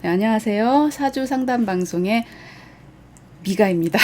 네, 안녕하세요. 사주 상담 방송의 미가입니다.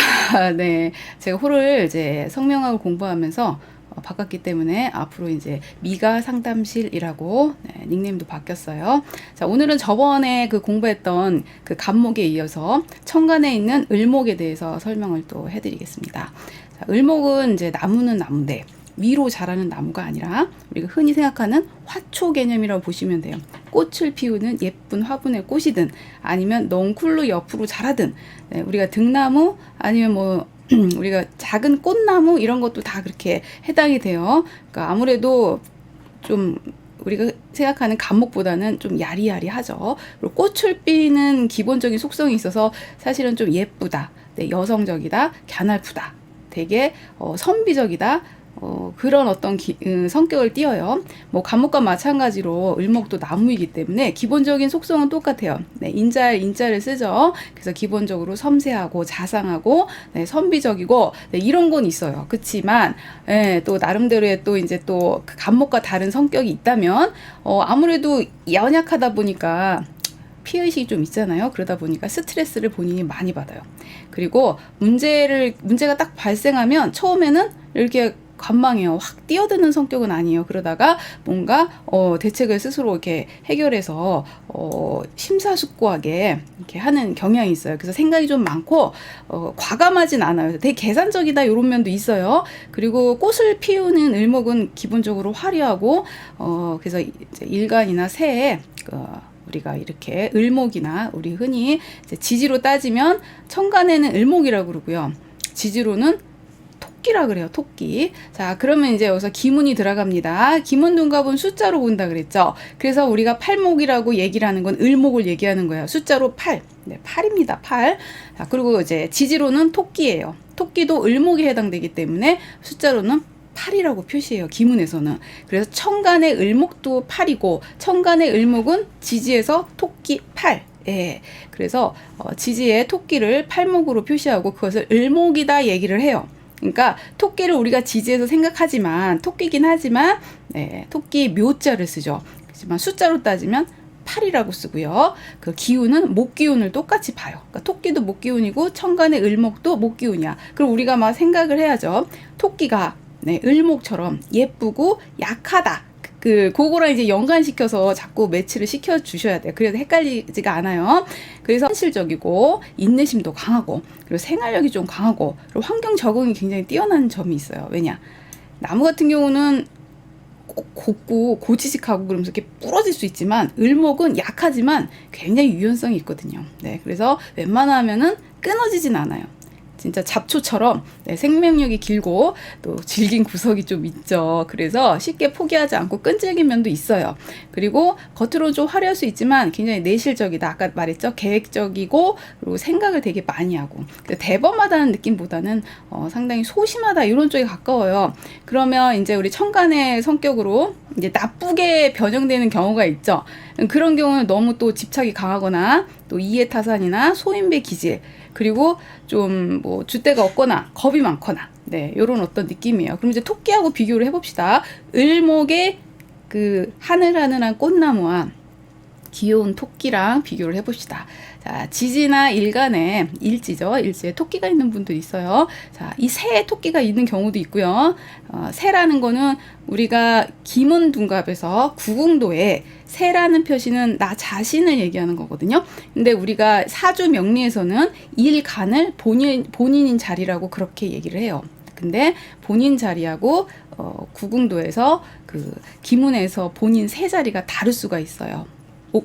네, 제가 호를 이제 성명학을 공부하면서 바꿨기 때문에 앞으로 이제 미가 상담실이라고 닉네임도 바뀌었어요. 자, 오늘은 저번에 그 공부했던 그 간목에 이어서 천간에 있는 을목에 대해서 설명을 또 해드리겠습니다. 자, 을목은 이제 나무는 나무인데 위로 자라는 나무가 아니라 우리가 흔히 생각하는 화초 개념이라고 보시면 돼요. 꽃을 피우는 예쁜 화분의 꽃이든 아니면 넝쿨로 옆으로 자라든 우리가 등나무 아니면 뭐 우리가 작은 꽃나무 이런 것도 다 그렇게 해당이 돼요. 그러니까 아무래도 좀 우리가 생각하는 간목보다는 좀 야리야리하죠. 그리고 꽃을 피는 기본적인 속성이 있어서 사실은 좀 예쁘다, 여성적이다, 갸냘프다, 되게 선비적이다. 그런 어떤 성격을 띄어요. 뭐 간목과 마찬가지로 을목도 나무이기 때문에 기본적인 속성은 똑같아요. 인자를 쓰죠. 그래서 기본적으로 섬세하고 자상하고 선비적이고 이런 건 있어요. 그렇지만 또 나름대로의 또 이제 또 그 간목과 다른 성격이 있다면 아무래도 연약하다 보니까 피의식이 좀 있잖아요. 그러다 보니까 스트레스를 본인이 많이 받아요. 그리고 문제가 딱 발생하면 처음에는 이렇게 관망해요. 확 뛰어드는 성격은 아니에요. 그러다가 뭔가 대책을 스스로 이렇게 해결해서 심사숙고하게 이렇게 하는 경향이 있어요. 그래서 생각이 좀 많고 과감하진 않아요. 되게 계산적이다 이런 면도 있어요. 그리고 꽃을 피우는 을목은 기본적으로 화려하고 그래서 이제 일간이나 새에 우리가 이렇게 을목이나 우리 흔히 이제 지지로 따지면 천간에는 을목이라고 그러고요. 지지로는 토끼라 그래요. 토끼. 자, 그러면 이제 여기서 기문이 들어갑니다. 기문둔갑은 숫자로 본다 그랬죠. 그래서 우리가 팔목이라고 얘기를 하는 건 을목을 얘기하는 거예요. 숫자로 8. 네, 8입니다. 8. 자, 그리고 이제 지지로는 토끼예요. 토끼도 을목에 해당되기 때문에 숫자로는 8이라고 표시해요. 기문에서는. 그래서 천간의 을목도 8이고 천간의 을목은 지지에서 토끼 8. 예. 그래서 지지의 토끼를 팔목으로 표시하고 그것을 을목이다 얘기를 해요. 그러니까 토끼를 우리가 지지에서 생각하지만 토끼긴 하지만 토끼 묘자를 쓰죠. 하지만 숫자로 따지면 8이라고 쓰고요. 그 기운은 목기운을 똑같이 봐요. 그러니까 토끼도 목기운이고 천간의 을목도 목기운이야. 그럼 우리가 막 생각을 해야죠. 토끼가 을목처럼 예쁘고 약하다. 그거랑 이제 연관시켜서 자꾸 매치를 시켜 주셔야 돼요. 그래서 헷갈리지가 않아요. 그래서 현실적이고 인내심도 강하고 그리고 생활력이 좀 강하고 그리고 환경 적응이 굉장히 뛰어난 점이 있어요. 왜냐? 나무 같은 경우는 곱고 고지식하고 그러면서 이렇게 부러질 수 있지만 을목은 약하지만 굉장히 유연성이 있거든요. 그래서 웬만하면은 끊어지진 않아요. 진짜 잡초처럼 생명력이 길고 또 질긴 구석이 좀 있죠. 그래서 쉽게 포기하지 않고 끈질긴 면도 있어요. 그리고 겉으로는 좀 화려할 수 있지만 굉장히 내실적이다. 아까 말했죠. 계획적이고 그리고 생각을 되게 많이 하고 대범하다는 느낌보다는 상당히 소심하다 이런 쪽에 가까워요. 그러면 이제 우리 천간의 성격으로 이제 나쁘게 변형되는 경우가 있죠. 그런 경우는 너무 또 집착이 강하거나 또 이해타산이나 소인배 기질 그리고 좀 뭐 줏대가 없거나 겁이 많거나 요런 어떤 느낌이에요. 그럼 이제 토끼하고 비교를 해봅시다. 을목의 그 하늘하늘한 꽃나무와 귀여운 토끼랑 비교를 해봅시다. 자, 지지나 일간에 일지죠. 일지에 토끼가 있는 분도 있어요. 자, 이 새에 토끼가 있는 경우도 있고요. 새라는 거는 우리가 기문둔갑에서 구궁도에 새라는 표시는 나 자신을 얘기하는 거거든요. 근데 우리가 사주 명리에서는 일간을 본인인 자리라고 그렇게 얘기를 해요. 근데 본인 자리하고 구궁도에서 그 기문에서 본인 새 자리가 다를 수가 있어요.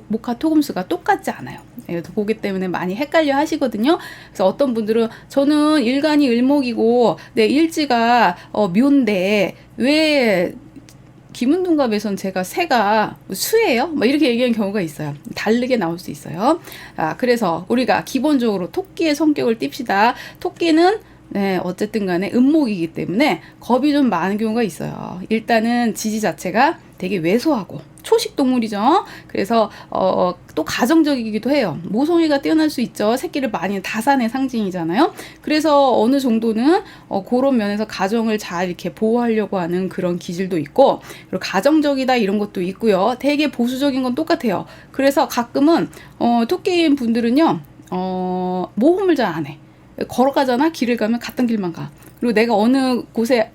목화 토금수가 똑같지 않아요. 그렇기 때문에 많이 헷갈려 하시거든요. 그래서 어떤 분들은 저는 일간이 을목이고 일지가 묘인데 왜 기문둔갑에선 제가 새가 수예요? 뭐 이렇게 얘기하는 경우가 있어요. 다르게 나올 수 있어요. 그래서 우리가 기본적으로 토끼의 성격을 띱시다. 토끼는 어쨌든 간에 음목이기 때문에 겁이 좀 많은 경우가 있어요. 일단은 지지 자체가 되게 왜소하고 초식 동물이죠. 그래서 또 가정적이기도 해요. 모성애가 뛰어날 수 있죠. 새끼를 많이 다산의 상징이잖아요. 그래서 어느 정도는 그런 면에서 가정을 잘 이렇게 보호하려고 하는 그런 기질도 있고, 그리고 가정적이다 이런 것도 있고요. 되게 보수적인 건 똑같아요. 그래서 가끔은 토끼인 분들은요, 모험을 잘 안 해. 걸어가잖아. 길을 가면 갔던 길만 가. 그리고 내가 어느 곳에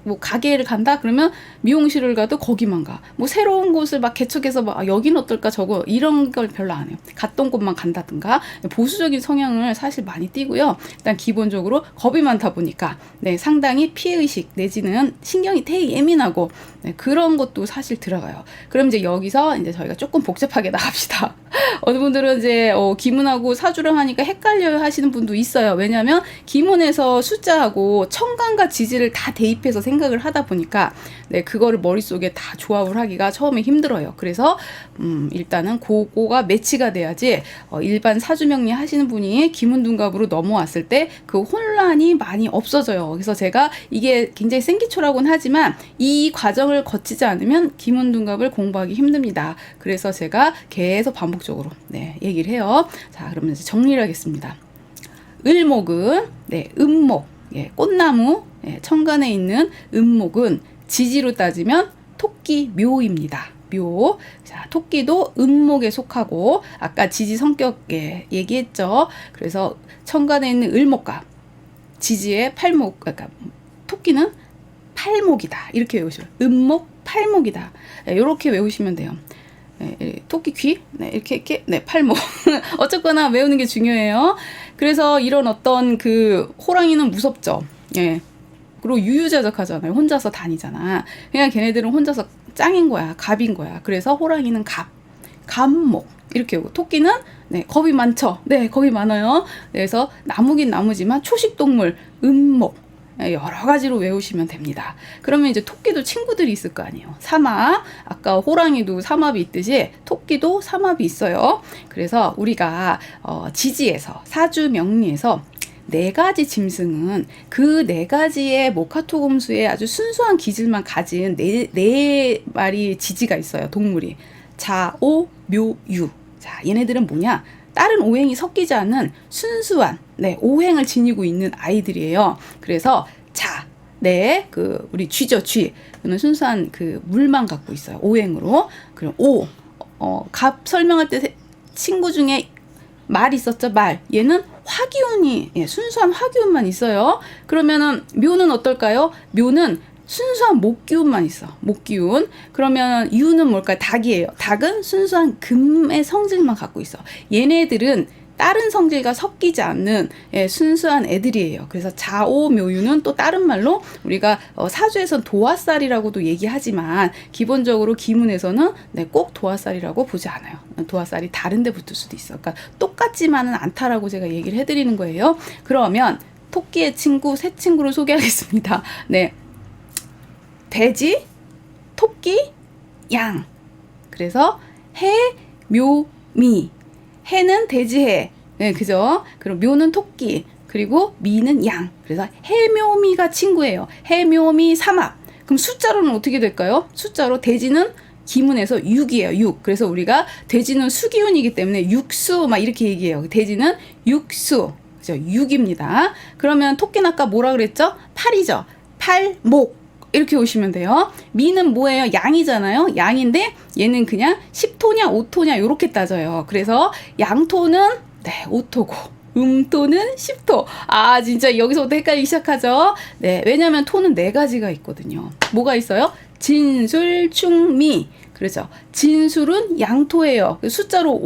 뭐 가게를 간다 그러면 미용실을 가도 거기만 가. 뭐 새로운 곳을 막 개척해서 막 여기는 어떨까 저거 이런 걸 별로 안 해요. 갔던 곳만 간다든가 보수적인 성향을 사실 많이 띠고요. 일단 기본적으로 겁이 많다 보니까 상당히 피해의식 내지는 신경이 되게 예민하고 그런 것도 사실 들어가요. 그럼 이제 여기서 이제 저희가 조금 복잡하게 나갑시다. 어느 분들은 이제 기문하고 사주랑 하니까 헷갈려 하시는 분도 있어요. 왜냐하면 기문에서 숫자하고 천간과 지지를 다 대입해서 생각을 하다 보니까 그거를 머릿속에 다 조합을 하기가 처음에 힘들어요. 그래서 일단은 그거가 매치가 돼야지 일반 사주명리 하시는 분이 기문둔갑으로 넘어왔을 때 그 혼란이 많이 없어져요. 그래서 제가 이게 굉장히 생기초라고는 하지만 이 과정을 거치지 않으면 기문둔갑을 공부하기 힘듭니다. 그래서 제가 계속 반복적으로 얘기를 해요. 자, 그러면 이제 정리를 하겠습니다. 을목은 음목, 꽃나무, 천간에 있는 음목은 지지로 따지면 토끼 묘입니다. 묘. 자, 토끼도 음목에 속하고 아까 지지 성격 얘기했죠. 그래서 천간에 있는 을목과 지지의 팔목, 그러니까 토끼는 팔목이다. 이렇게 외우시면 음목 팔목이다. 이렇게 외우시면 돼요. 토끼 귀, 이렇게, 팔목. 어쨌거나 외우는 게 중요해요. 그래서 이런 어떤 그 호랑이는 무섭죠. 그리고 유유자적하잖아요. 혼자서 다니잖아. 그냥 걔네들은 혼자서 짱인 거야. 갑인 거야. 그래서 호랑이는 갑목. 이렇게 오고 토끼는 겁이 많죠. 겁이 많아요. 그래서 나무긴 나무지만 초식동물, 음목. 여러 가지로 외우시면 됩니다. 그러면 이제 토끼도 친구들이 있을 거 아니에요. 삼합, 아까 호랑이도 삼합이 있듯이 토끼도 삼합이 있어요. 그래서 우리가 지지에서 사주 명리에서 4가지 짐승은 그 4가지의 모카토금수의 아주 순수한 기질만 가진 네 마리 지지가 있어요. 동물이 자, 오, 묘, 유. 자, 얘네들은 뭐냐? 다른 오행이 섞이지 않는 순수한 오행을 지니고 있는 아이들이에요. 그래서 자, 우리 쥐죠, 쥐. 그는 순수한 그 물만 갖고 있어요. 오행으로. 그럼 오, 갑 설명할 때 친구 중에 말 있었죠, 말. 얘는 화기운이 순수한 화기운만 있어요. 그러면은 묘는 어떨까요? 묘는 순수한 목기운만 있어. 목기운. 그러면 유는 뭘까요? 닭이에요. 닭은 순수한 금의 성질만 갖고 있어. 얘네들은 다른 성질과 섞이지 않는 순수한 애들이에요. 그래서 자오묘유는 또 다른 말로 우리가 사주에선 도화살이라고도 얘기하지만 기본적으로 기문에서는 꼭 도화살이라고 보지 않아요. 도화살이 다른 데 붙을 수도 있어. 그러니까 똑같지만은 않다라고 제가 얘기를 해드리는 거예요. 그러면 토끼의 친구 세 친구를 소개하겠습니다. 돼지, 토끼, 양. 그래서 해, 묘, 미. 해는 돼지해. 그죠? 그리고 묘는 토끼. 그리고 미는 양. 그래서 해묘미가 친구예요. 해묘미 삼합. 그럼 숫자로는 어떻게 될까요? 숫자로 돼지는 기문에서 6이에요. 6. 그래서 우리가 돼지는 수기운이기 때문에 육수 막 이렇게 얘기해요. 돼지는 육수. 그죠? 6입니다. 그러면 토끼는 아까 뭐라 그랬죠? 8이죠. 팔목. 이렇게 오시면 돼요. 미는 뭐예요? 양이잖아요. 양인데 얘는 그냥 10토냐 5토냐 이렇게 따져요. 그래서 양토는 5토고 음토는 10토. 아, 진짜 여기서부터 헷갈리기 시작하죠. 왜냐면 토는 4가지가 있거든요. 뭐가 있어요? 진술, 충미. 그렇죠. 진술은 양토예요. 숫자로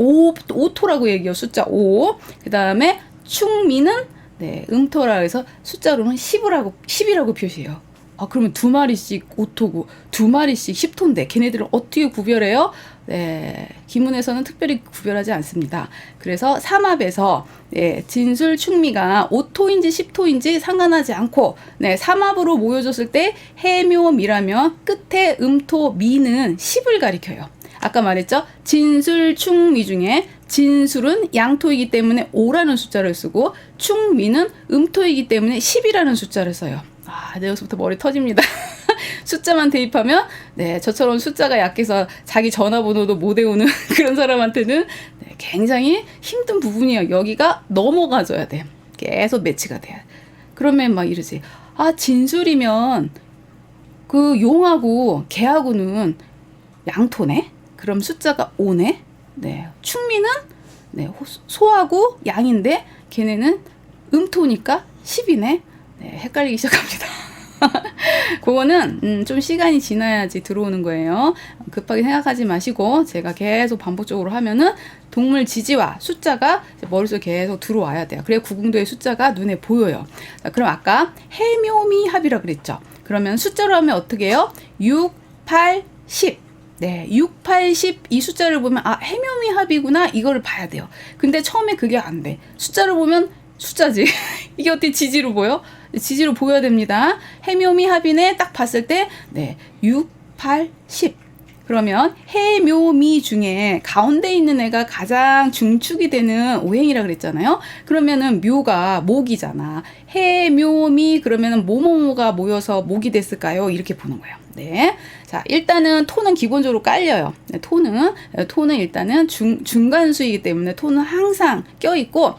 5토라고 얘기해요. 숫자 5. 그 다음에 충미는 음토라 해서 숫자로는 10이라고 표시해요. 그러면 2마리씩 5토고 2마리씩 10토인데 걔네들은 어떻게 구별해요? 기문에서는 특별히 구별하지 않습니다. 그래서 삼합에서 진술, 충미가 5토인지 10토인지 상관하지 않고 삼합으로 모여졌을 때 해묘미라면 끝에 음토, 미는 10을 가리켜요. 아까 말했죠? 진술, 충미 중에 진술은 양토이기 때문에 5라는 숫자를 쓰고 충미는 음토이기 때문에 10이라는 숫자를 써요. 여기서부터 머리 터집니다. 숫자만 대입하면 네, 저처럼 숫자가 약해서 자기 전화번호도 못 외우는 그런 사람한테는 네, 굉장히 힘든 부분이에요. 여기가 넘어가줘야 돼. 계속 매치가 돼. 그러면 막 이러지. 아, 진술이면 그 용하고 개하고는 양토네? 그럼 숫자가 5네? 네. 충미는 네, 소하고 양인데 걔네는 음토니까 10이네? 네, 헷갈리기 시작합니다. 그거는 좀 시간이 지나야지 들어오는 거예요. 급하게 생각하지 마시고 제가 계속 반복적으로 하면은 동물 지지와 숫자가 머릿속에 계속 들어와야 돼요. 그래야 구궁도의 숫자가 눈에 보여요. 자, 그럼 아까 해묘미합이라 그랬죠. 그러면 숫자로 하면 어떻게 해요? 6, 8, 10. 네, 6, 8, 10 이 숫자를 보면 아, 해묘미합이구나 이거를 봐야 돼요. 근데 처음에 그게 안 돼. 숫자를 보면 숫자지. 이게 어떻게 지지로 보여? 지지로 보여야 됩니다. 해묘미합이네 딱 봤을 때 네, 6, 8, 10. 그러면 해묘미 중에 가운데 있는 애가 가장 중축이 되는 오행이라 그랬잖아요. 그러면은 묘가 목이잖아. 해묘미 그러면은 뭐뭐가 모여서 목이 됐을까요? 이렇게 보는 거예요. 네. 자, 일단은 토는 기본적으로 깔려요. 네, 토는 일단은 중간 수이기 때문에 토는 항상 껴 있고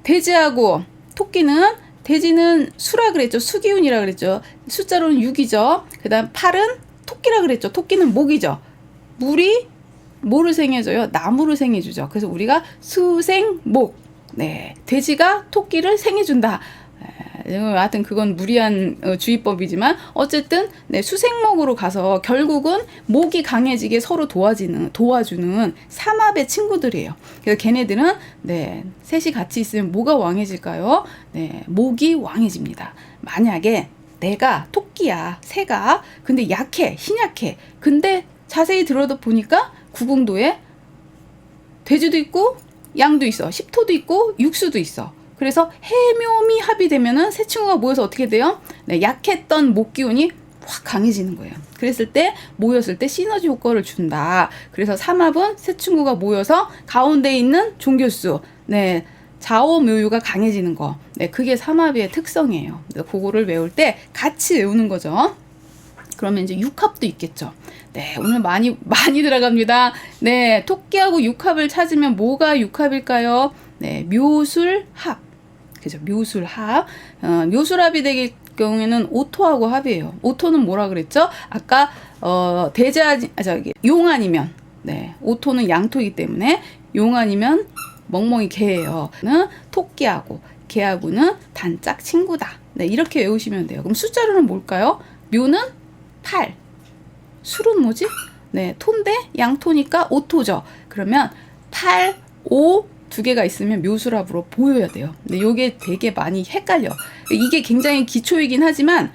돼지하고 토끼는 돼지는 수라 그랬죠. 수기운이라 그랬죠. 숫자로는 6이죠. 그다음 8은 토끼라 그랬죠. 토끼는 목이죠. 물이 뭐를 생해줘요? 나무를 생해주죠. 그래서 우리가 수생목. 네, 돼지가 토끼를 생해준다. 하여튼 그건 무리한 주의법이지만 어쨌든 네, 수생목으로 가서 결국은 목이 강해지게 서로 도와주는 삼합의 친구들이에요. 그래서 걔네들은 네, 셋이 같이 있으면 뭐가 왕해질까요? 네, 목이 왕해집니다. 만약에 내가 토끼야, 새가 근데 약해, 신약해. 근데 자세히 들어도 보니까 구궁도에 돼지도 있고 양도 있어, 십토도 있고 육수도 있어. 그래서 해묘미 합이 되면은 세 친구가 모여서 어떻게 돼요? 네, 약했던 목 기운이 확 강해지는 거예요. 그랬을 때 모였을 때 시너지 효과를 준다. 그래서 삼합은 세 친구가 모여서 가운데 있는 종교수, 네, 좌오묘유가 강해지는 거. 네, 그게 삼합의 특성이에요. 그거를 외울 때 같이 외우는 거죠. 그러면 이제 육합도 있겠죠. 네, 오늘 많이 들어갑니다. 네, 토끼하고 육합을 찾으면 뭐가 육합일까요? 네, 묘술합. 그죠? 묘술합. 묘술합이 될 경우에는 오토하고 합이에요. 오토는 뭐라 그랬죠? 아까 용 아니면 네, 오토는 양토이기 때문에 용 아니면 멍멍이 개예요. 토끼하고 개하고는 단짝 친구다. 네, 이렇게 외우시면 돼요. 그럼 숫자로는 뭘까요? 묘는 8. 술은 뭐지? 네, 토인데 양토니까 오토죠. 그러면 8, 5 두 개가 있으면 묘술합으로 보여야 돼요. 근데 이게 되게 많이 헷갈려. 이게 굉장히 기초이긴 하지만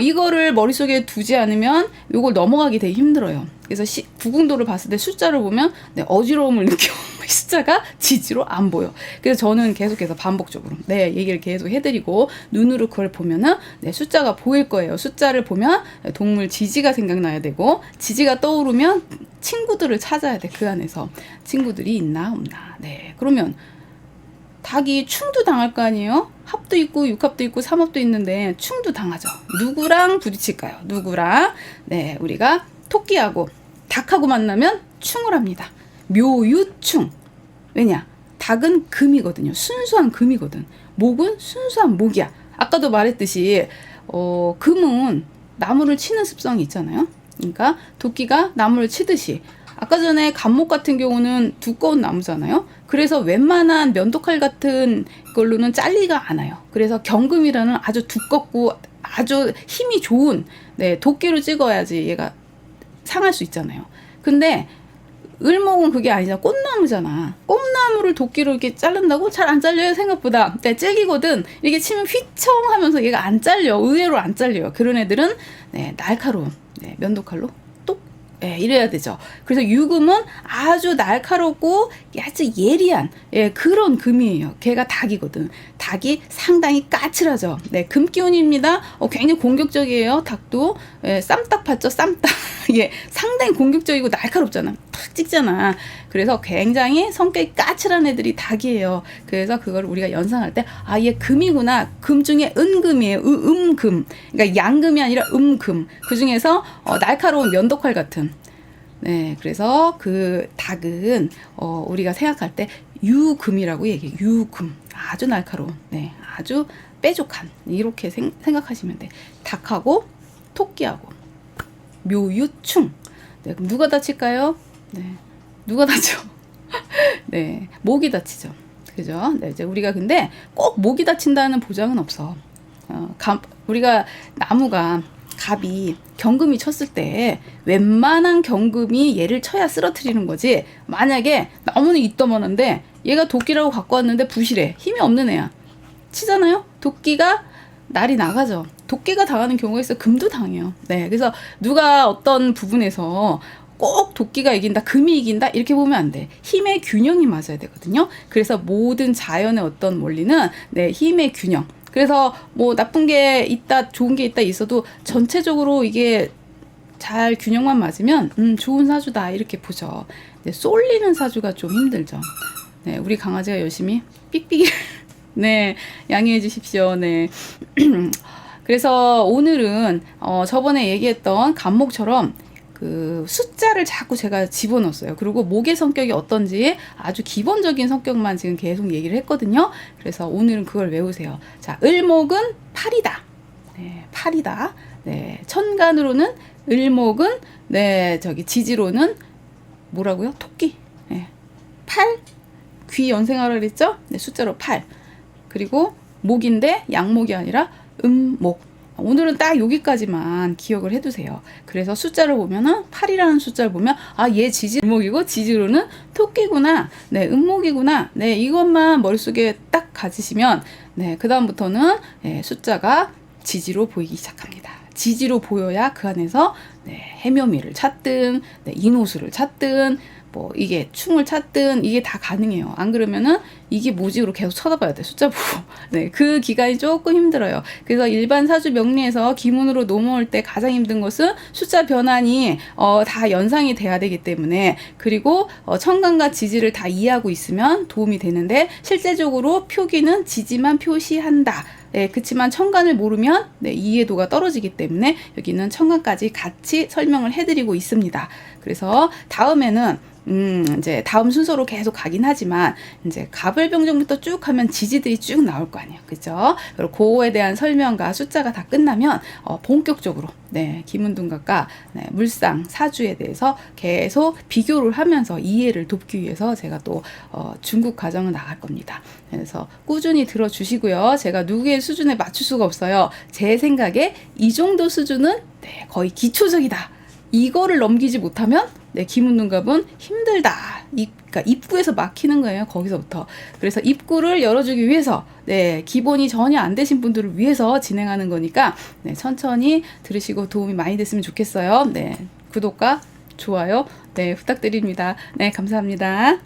이거를 머릿속에 두지 않으면 이걸 넘어가기 되게 힘들어요. 그래서 구궁도를 봤을 때 숫자를 보면 네, 어지러움을 느껴. 숫자가 지지로 안 보여. 그래서 저는 계속해서 반복적으로 네, 얘기를 계속 해드리고 눈으로 그걸 보면은 네, 숫자가 보일 거예요. 숫자를 보면 동물 지지가 생각나야 되고 지지가 떠오르면 친구들을 찾아야 돼. 그 안에서 친구들이 있나 없나. 네, 그러면 닭이 충도 당할 거 아니에요? 합도 있고 육합도 있고 삼합도 있는데 충도 당하죠. 누구랑 부딪힐까요? 누구랑? 네, 우리가 토끼하고 닭하고 만나면 충을 합니다. 묘유충. 왜냐? 닭은 금이거든요. 순수한 금이거든. 목은 순수한 목이야. 아까도 말했듯이 금은 나무를 치는 습성이 있잖아요. 그러니까 도끼가 나무를 치듯이 아까 전에 갑목 같은 경우는 두꺼운 나무잖아요. 그래서 웬만한 면도칼 같은 걸로는 잘리가 않아요. 그래서 경금이라는 아주 두껍고 아주 힘이 좋은 네, 도끼로 찍어야지 얘가 상할 수 있잖아요. 근데 을목은 그게 아니잖아. 꽃나무잖아. 꽃나무를 도끼로 이렇게 자른다고 잘 안 잘려요, 생각보다. 네, 찔기거든. 이렇게 치면 휘청 하면서 얘가 안 잘려. 의외로 안 잘려요. 그런 애들은 네, 날카로운 네, 면도칼로 똑 예, 이래야 되죠. 그래서 유금은 아주 날카롭고 아주 예리한 예, 그런 금이에요. 걔가 닭이거든. 닭이 상당히 까칠하죠. 네, 금기운입니다. 굉장히 공격적이에요. 닭도 예, 쌈딱 봤죠? 쌈딱. 예, 상당히 공격적이고 날카롭잖아. 탁 찍잖아. 그래서 굉장히 성격이 까칠한 애들이 닭이에요. 그래서 그걸 우리가 연상할 때 아, 얘 금이구나. 금 중에 은금이에요. 음금. 그러니까 양금이 아니라 음금. 그 중에서 날카로운 면도칼 같은. 네, 그래서 그 닭은 우리가 생각할 때 유금이라고 얘기해요. 유금. 아주 날카로운. 네, 아주 뾰족한. 이렇게 생각하시면 돼. 닭하고 토끼하고 묘유충. 네, 그럼 누가 다칠까요? 네, 누가 다쳐? 네, 목이 다치죠. 그죠? 네, 이제 우리가 근데 꼭 목이 다친다는 보장은 없어. 우리가 나무가 갑이 경금이 쳤을 때 웬만한 경금이 얘를 쳐야 쓰러뜨리는 거지. 만약에 나무는 이떠만한데 얘가 도끼라고 갖고 왔는데 부실해. 힘이 없는 애야. 치잖아요? 도끼가 날이 나가죠. 도끼가 당하는 경우가 있어. 금도 당해요. 네, 그래서 누가 어떤 부분에서 꼭 도끼가 이긴다, 금이 이긴다 이렇게 보면 안 돼. 힘의 균형이 맞아야 되거든요. 그래서 모든 자연의 어떤 원리는 네, 힘의 균형. 그래서 뭐 나쁜 게 있다, 좋은 게 있다 있어도 전체적으로 이게 잘 균형만 맞으면 좋은 사주다 이렇게 보죠. 네, 쏠리는 사주가 좀 힘들죠. 네, 우리 강아지가 열심히 삑삑이 네, 양해해 주십시오. 네. 그래서 오늘은 저번에 얘기했던 간목처럼 그 숫자를 자꾸 제가 집어넣었어요. 그리고 목의 성격이 어떤지 아주 기본적인 성격만 지금 계속 얘기를 했거든요. 그래서 오늘은 그걸 외우세요. 자, 을목은 팔이다. 네, 팔이다. 네, 천간으로는 을목은 네, 저기 지지로는 뭐라고요? 토끼. 네, 팔. 귀 연생하라 그랬죠? 네, 숫자로 8. 그리고 목인데 양목이 아니라 음목. 오늘은 딱 여기까지만 기억을 해두세요. 그래서 숫자를 보면은 8이라는 숫자를 보면 아, 얘 지지목이고 지지로는 토끼구나. 네, 음목이구나. 네, 이것만 머릿속에 딱 가지시면 네, 그 다음부터는 네, 숫자가 지지로 보이기 시작합니다. 지지로 보여야 그 안에서 네, 해묘미를 찾든 네, 인호수를 찾든 뭐 이게 충을 찾든 이게 다 가능해요. 안 그러면은 이게 뭐지로 계속 쳐다봐야 돼. 숫자 보고. 네, 그 기간이 조금 힘들어요. 그래서 일반 사주 명리에서 기문으로 넘어올 때 가장 힘든 것은 숫자 변환이 다 연상이 돼야 되기 때문에 그리고 천간과 지지를 다 이해하고 있으면 도움이 되는데 실제적으로 표기는 지지만 표시한다. 네, 그렇지만 천간을 모르면 네, 이해도가 떨어지기 때문에 여기는 천간까지 같이 설명을 해드리고 있습니다. 그래서 다음에는 이제 다음 순서로 계속 가긴 하지만 이제 갑을병정부터 쭉 하면 지지들이 쭉 나올 거 아니에요. 그죠? 그리고 그거에 대한 설명과 숫자가 다 끝나면 본격적으로 네, 기문둔갑과 네, 물상, 사주에 대해서 계속 비교를 하면서 이해를 돕기 위해서 제가 또 중국 과정을 나갈 겁니다. 그래서 꾸준히 들어주시고요. 제가 누구의 수준에 맞출 수가 없어요. 제 생각에 이 정도 수준은 네, 거의 기초적이다. 이거를 넘기지 못하면 네, 기문둔갑은 힘들다. 그러니까 입구에서 막히는 거예요. 거기서부터. 그래서 입구를 열어주기 위해서 네, 기본이 전혀 안 되신 분들을 위해서 진행하는 거니까 네, 천천히 들으시고 도움이 많이 됐으면 좋겠어요. 네, 구독과 좋아요 네, 부탁드립니다. 네, 감사합니다.